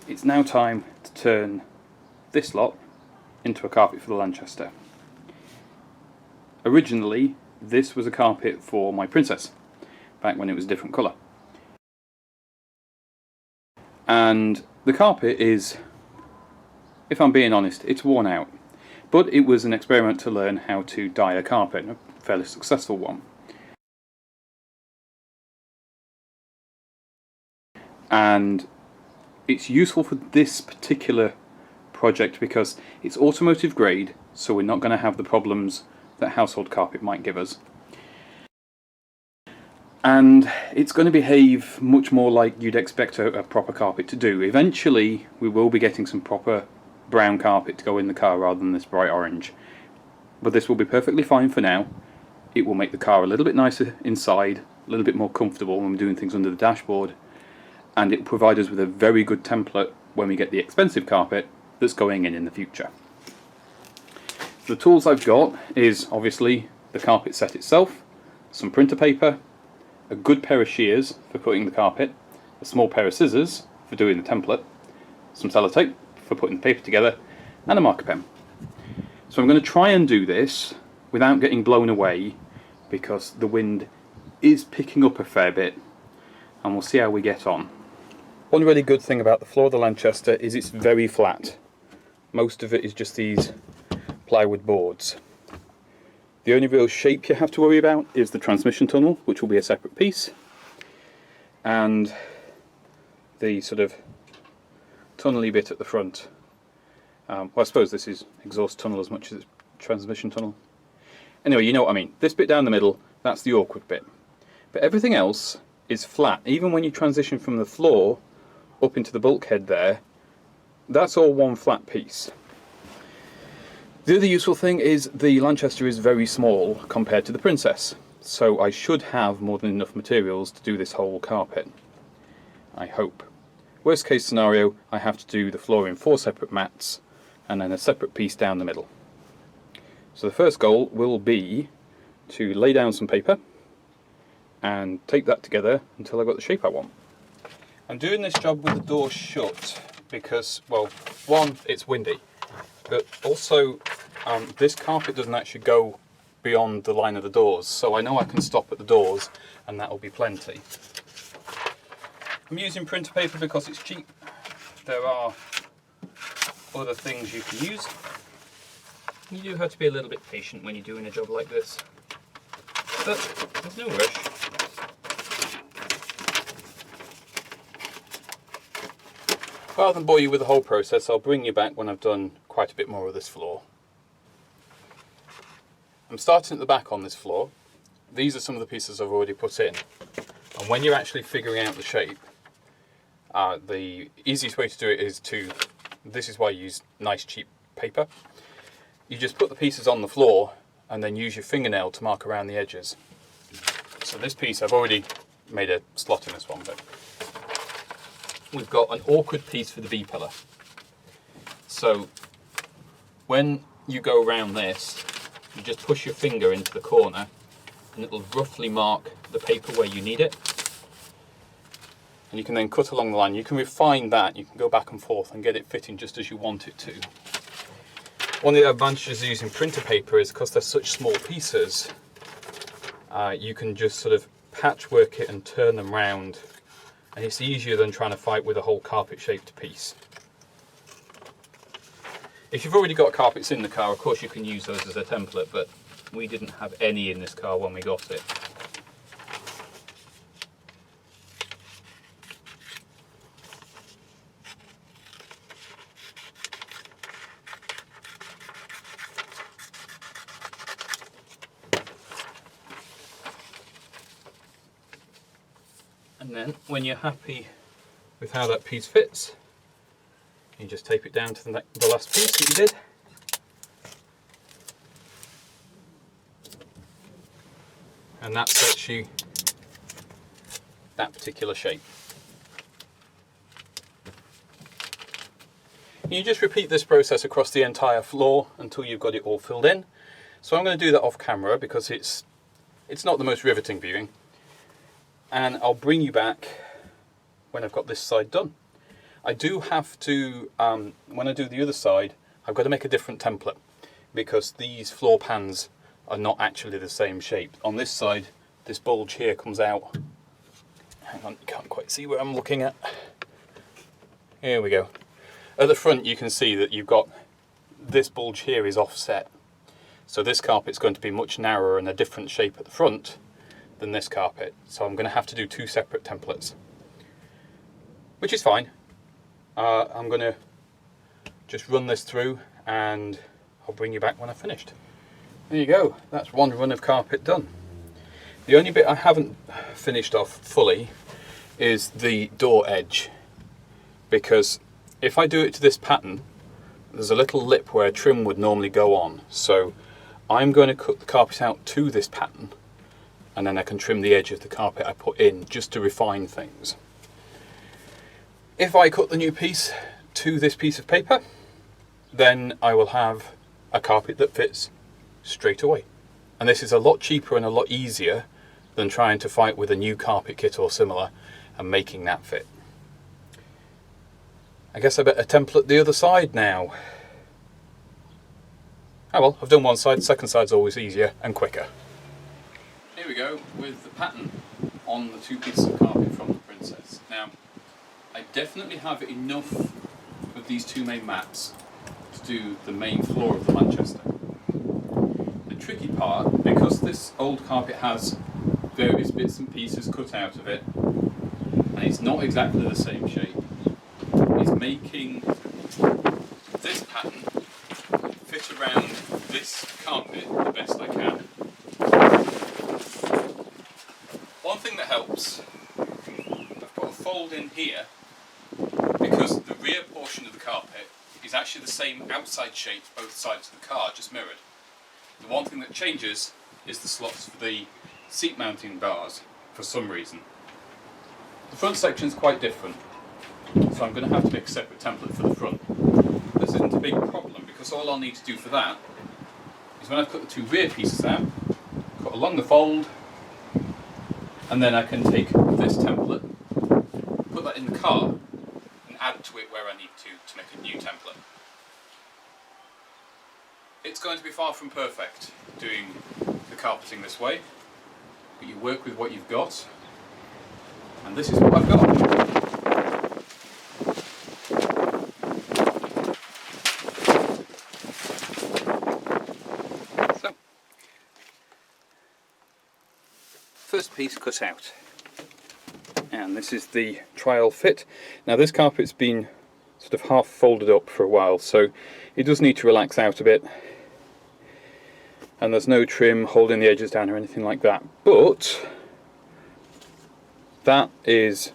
it's now time to turn this lot into a carpet for the Lanchester. Originally this was a carpet for my Princess, back when it was a different colour. And the carpet is, if I'm being honest, it's worn out. But it was an experiment to learn how to dye a carpet, a fairly successful one. And it's useful for this particular project because it's automotive grade, so we're not going to have the problems that household carpet might give us. And it's going to behave much more like you'd expect a proper carpet to do. Eventually we will be getting some proper brown carpet to go in the car rather than this bright orange. But this will be perfectly fine for now. It will make the car a little bit nicer inside, a little bit more comfortable when we're doing things under the dashboard, and it will provide us with a very good template when we get the expensive carpet that's going in the future. The tools I've got is obviously the carpet set itself, some printer paper, a good pair of shears for putting the carpet, a small pair of scissors for doing the template, some sellotape for putting the paper together, and a marker pen. So I'm going to try and do this without getting blown away because the wind is picking up a fair bit, and we'll see how we get on. One really good thing about the floor of the Lanchester is it's very flat. Most of it is just these plywood boards. The only real shape you have to worry about is the transmission tunnel, which will be a separate piece, and the sort of tunnely bit at the front. Well, I suppose this is exhaust tunnel as much as it's transmission tunnel. Anyway, you know what I mean. This bit down the middle, that's the awkward bit. But everything else is flat. Even when you transition from the floor up into the bulkhead there, that's all one flat piece. The other useful thing is the Lanchester is very small compared to the Princess, so I should have more than enough materials to do this whole carpet. I hope. Worst case scenario, I have to do the floor in 4 separate mats and then a separate piece down the middle. So the first goal will be to lay down some paper and tape that together until I've got the shape I want. I'm doing this job with the door shut because, well, one, it's windy, but also this carpet doesn't actually go beyond the line of the doors, so I know I can stop at the doors and that will be plenty. I'm using printer paper because it's cheap. There are other things you can use. You do have to be a little bit patient when you're doing a job like this, but there's no rush. Rather than bore you with the whole process, I'll bring you back when I've done quite a bit more of this floor. I'm starting at the back on this floor. These are some of the pieces I've already put in. And when you're actually figuring out the shape, the easiest way to do it is this is why I use nice cheap paper. You just put the pieces on the floor and then use your fingernail to mark around the edges. So this piece, I've already made a slot in this one, but we've got an awkward piece for the B-pillar. So when you go around this, you just push your finger into the corner and it will roughly mark the paper where you need it. And you can then cut along the line. You can refine that, you can go back and forth and get it fitting just as you want it to. One of the advantages of using printer paper is because they're such small pieces, you can just sort of patchwork it and turn them round, and it's easier than trying to fight with a whole carpet shaped piece. If you've already got carpets in the car, of course you can use those as a template, but we didn't have any in this car when we got it. And then when you're happy with how that piece fits, you just tape it down to the last piece that you did. And that sets you that particular shape. You just repeat this process across the entire floor until you've got it all filled in. So I'm going to do that off camera because it's not the most riveting viewing. And I'll bring you back when I've got this side done. I do have to, when I do the other side, I've got to make a different template because these floor pans are not actually the same shape. On this side, this bulge here comes out. Hang on, you can't quite see where I'm looking at. Here we go. At the front you can see that you've got this bulge here is offset. So this carpet's going to be much narrower and a different shape at the front than this carpet. So I'm going to have to do two separate templates, which is fine. I'm going to just run this through and I'll bring you back when I've finished. There you go, that's one run of carpet done. The only bit I haven't finished off fully is the door edge, because if I do it to this pattern, there's a little lip where trim would normally go on. So I'm going to cut the carpet out to this pattern and then I can trim the edge of the carpet I put in just to refine things. If I cut the new piece to this piece of paper, then I will have a carpet that fits straight away. And this is a lot cheaper and a lot easier than trying to fight with a new carpet kit or similar and making that fit. I guess I better template the other side now. Oh well, I've done one side, the second side's always easier and quicker. Here we go with the pattern on the two pieces of carpet from the Princess. Now, I definitely have enough of these two main mats to do the main floor of the Lanchester. The tricky part, because this old carpet has various bits and pieces cut out of it, and it's not exactly the same shape, is making this pattern fit around this carpet the best I can. One thing that helps, I've put a fold in here because the rear portion of the carpet is actually the same outside shape both sides of the car, just mirrored. The one thing that changes is the slots for the seat mounting bars for some reason. The front section is quite different, so I'm going to have to make a separate template for the front. This isn't a big problem because all I'll need to do for that is when I've cut the two rear pieces out, cut along the fold, and then I can take this template, put that in the car, and add to it where I need to make a new template. It's going to be far from perfect doing the carpeting this way, but you work with what you've got, and this is what I've got. So, first piece cut out, and this is the trial fit. Now this carpet's been sort of half folded up for a while, so it does need to relax out a bit, and there's no trim holding the edges down or anything like that, but that is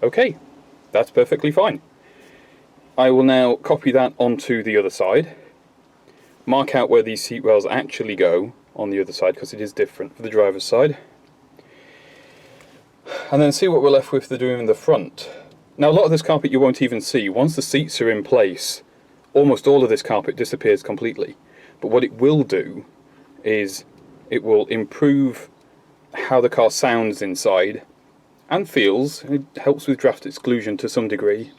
okay, that's perfectly fine. I will now copy that onto the other side, mark out where these seat rails actually go on the other side because it is different for the driver's side, and then see what we're left with to do in the front. Now a lot of this carpet you won't even see. Once the seats are in place, almost all of this carpet disappears completely, but what it will do is it will improve how the car sounds inside and feels. It helps with draft exclusion to some degree,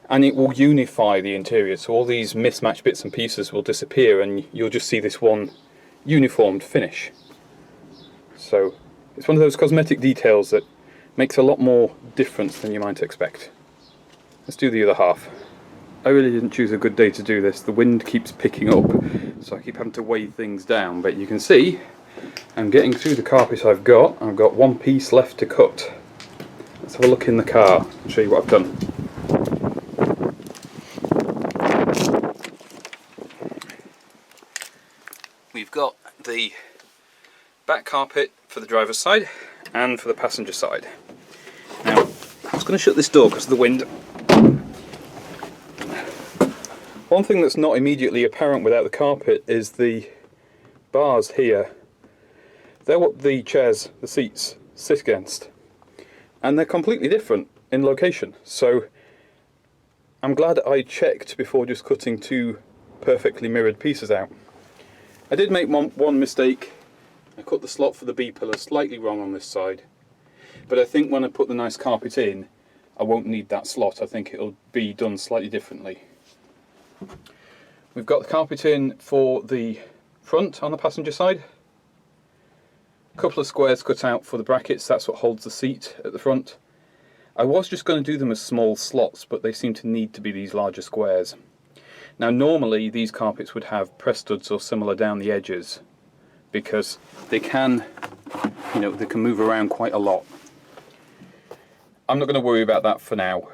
and it will unify the interior, so all these mismatched bits and pieces will disappear and you'll just see this one uniformed finish. So it's one of those cosmetic details that makes a lot more difference than you might expect. Let's do the other half. I really didn't choose a good day to do this. The wind keeps picking up, so I keep having to weigh things down, but you can see I'm getting through the carpet I've got. I've got one piece left to cut. Let's have a look in the car and show you what I've done. We've got the back carpet for the driver's side and for the passenger side. Now, I was going to shut this door because of the wind. One thing that's not immediately apparent without the carpet is the bars here. They're what the chairs, the seats, sit against, and they're completely different in location. So I'm glad I checked before just cutting two perfectly mirrored pieces out. I did make one mistake. I cut the slot for the B pillar slightly wrong on this side, but I think when I put the nice carpet in, I won't need that slot. I think it'll be done slightly differently. We've got the carpet in for the front on the passenger side. A couple of squares cut out for the brackets, that's what holds the seat at the front. I was just going to do them as small slots, but they seem to need to be these larger squares. Now normally these carpets would have press studs or similar down the edges, because they can, you know, they can move around quite a lot. I'm not going to worry about that for now.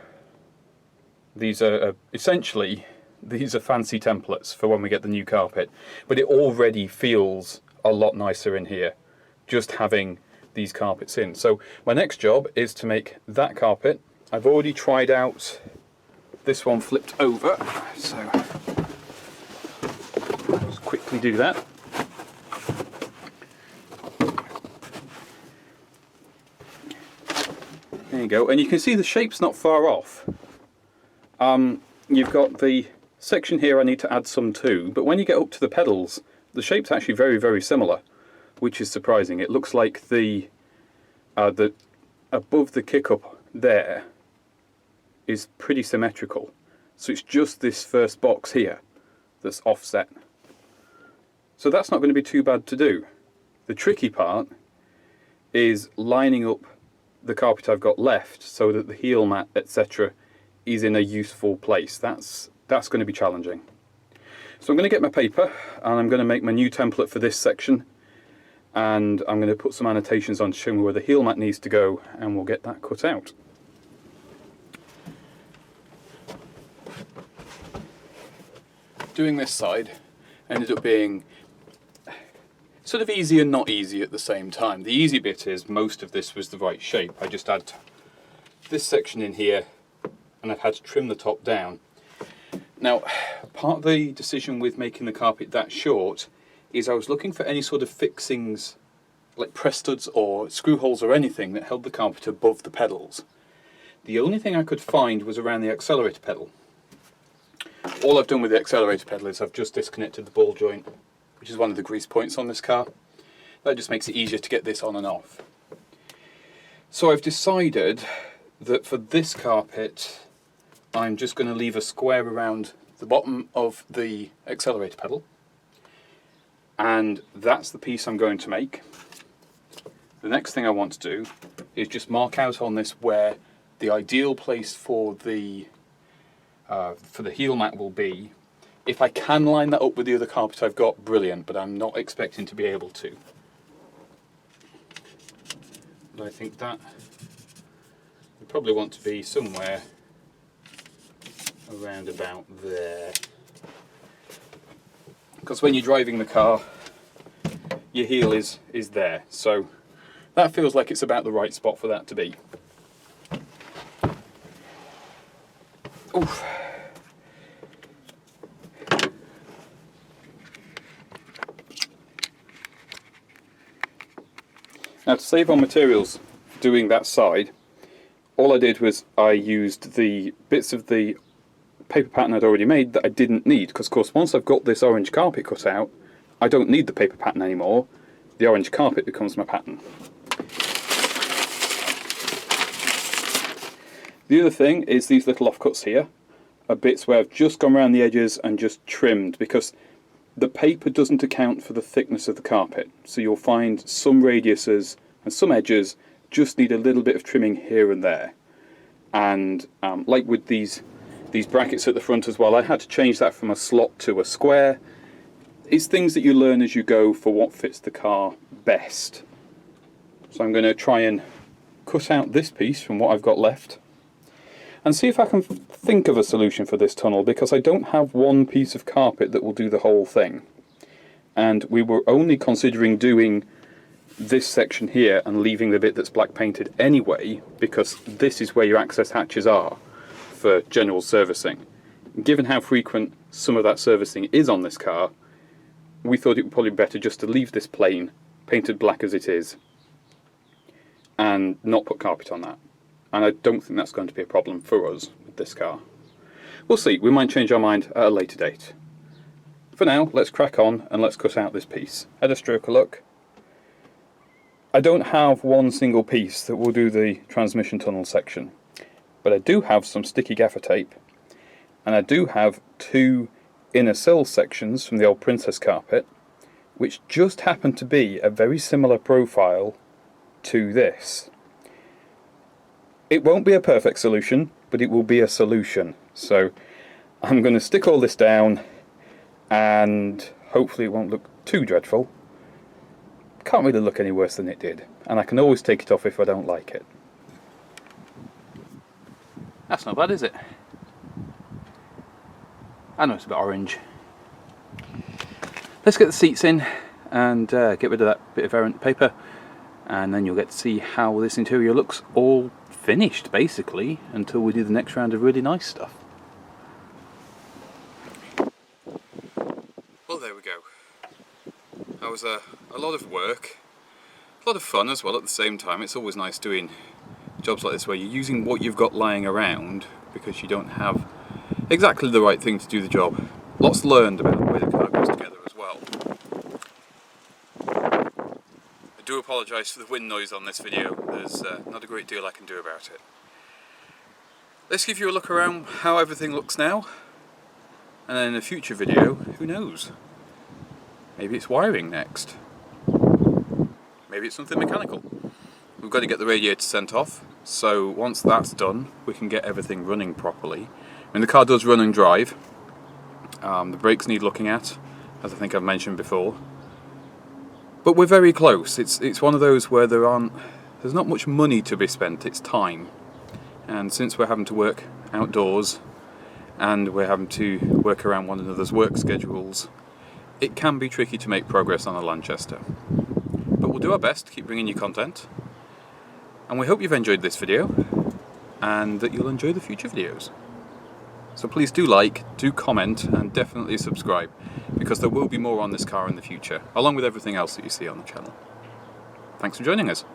These are essentially, these are fancy templates for when we get the new carpet, but it already feels a lot nicer in here just having these carpets in. So my next job is to make that carpet. I've already tried out this one flipped over, so let's quickly do that. There you go, and you can see the shape's not far off. You've got the section here I need to add some to, but when you get up to the pedals, the shape's actually very, very similar, which is surprising. It looks like the above the kick-up there is pretty symmetrical. So it's just this first box here that's offset. So that's not going to be too bad to do. The tricky part is lining up the carpet I've got left so that the heel mat, etc., is in a useful place. That's going to be challenging. So I'm going to get my paper and I'm going to make my new template for this section, and I'm going to put some annotations on to show me where the heel mat needs to go, and we'll get that cut out. Doing this side ended up being sort of easy and not easy at the same time. The easy bit is most of this was the right shape. I just had this section in here and I've had to trim the top down. Now, part of the decision with making the carpet that short is I was looking for any sort of fixings like press studs or screw holes or anything that held the carpet above the pedals. The only thing I could find was around the accelerator pedal. All I've done with the accelerator pedal is I've just disconnected the ball joint, which is one of the grease points on this car. That just makes it easier to get this on and off. So I've decided that for this carpet I'm just going to leave a square around the bottom of the accelerator pedal, and that's the piece I'm going to make. The next thing I want to do is just mark out on this where the ideal place for the heel mat will be. If I can line that up with the other carpet I've got, brilliant, but I'm not expecting to be able to. But I think that we probably want to be somewhere around about there. Because when you're driving the car, your heel is there. So that feels like it's about the right spot for that to be. Oof. Now, to save on materials doing that side, all I did was I used the bits of the paper pattern I'd already made that I didn't need, because of course once I've got this orange carpet cut out, I don't need the paper pattern anymore. The orange carpet becomes my pattern. The other thing is these little offcuts here are bits where I've just gone around the edges and just trimmed, because the paper doesn't account for the thickness of the carpet. So you'll find some radiuses and some edges just need a little bit of trimming here and there. And like with these brackets at the front as well, I had to change that from a slot to a square. It's things that you learn as you go for what fits the car best. So I'm going to try and cut out this piece from what I've got left and see if I can think of a solution for this tunnel, because I don't have one piece of carpet that will do the whole thing. And we were only considering doing this section here and leaving the bit that's black painted anyway, because this is where your access hatches are for general servicing. Given how frequent some of that servicing is on this car, we thought it would probably be better just to leave this plain, painted black as it is, and not put carpet on that. And I don't think that's going to be a problem for us with this car. We'll see, we might change our mind at a later date. For now, let's crack on and let's cut out this piece. Had a stroke a look. I don't have one single piece that will do the transmission tunnel section. but I do have some sticky gaffer tape, and I do have 2 inner sill sections from the old Princess carpet, which just happen to be a very similar profile to this. It won't be a perfect solution, but it will be a solution. So I'm going to stick all this down, and hopefully it won't look too dreadful. Can't really look any worse than it did, and I can always take it off if I don't like it. That's not bad, is it? I know it's a bit orange. Let's get the seats in and get rid of that bit of errant paper, and then you'll get to see how this interior looks all finished basically until we do the next round of really nice stuff. Well, there we go. That was a lot of work, a lot of fun as well at the same time. It's always nice doing jobs like this where you're using what you've got lying around because you don't have exactly the right thing to do the job. Lots learned about the way the car goes together as well. I do apologise for the wind noise on this video. There's not a great deal I can do about it. Let's give you a look around how everything looks now, and then in a future video, who knows? Maybe it's wiring next. Maybe it's something mechanical. We've got to get the radiator sent off, so once that's done, we can get everything running properly. I mean, the car does run and drive. The brakes need looking at, as I think I've mentioned before. But we're very close. It's one of those where there's not much money to be spent, it's time. And since we're having to work outdoors, and we're having to work around one another's work schedules, it can be tricky to make progress on a Lanchester. But we'll do our best to keep bringing you content. And we hope you've enjoyed this video, and that you'll enjoy the future videos. So please do like, do comment, and definitely subscribe, because there will be more on this car in the future, along with everything else that you see on the channel. Thanks for joining us.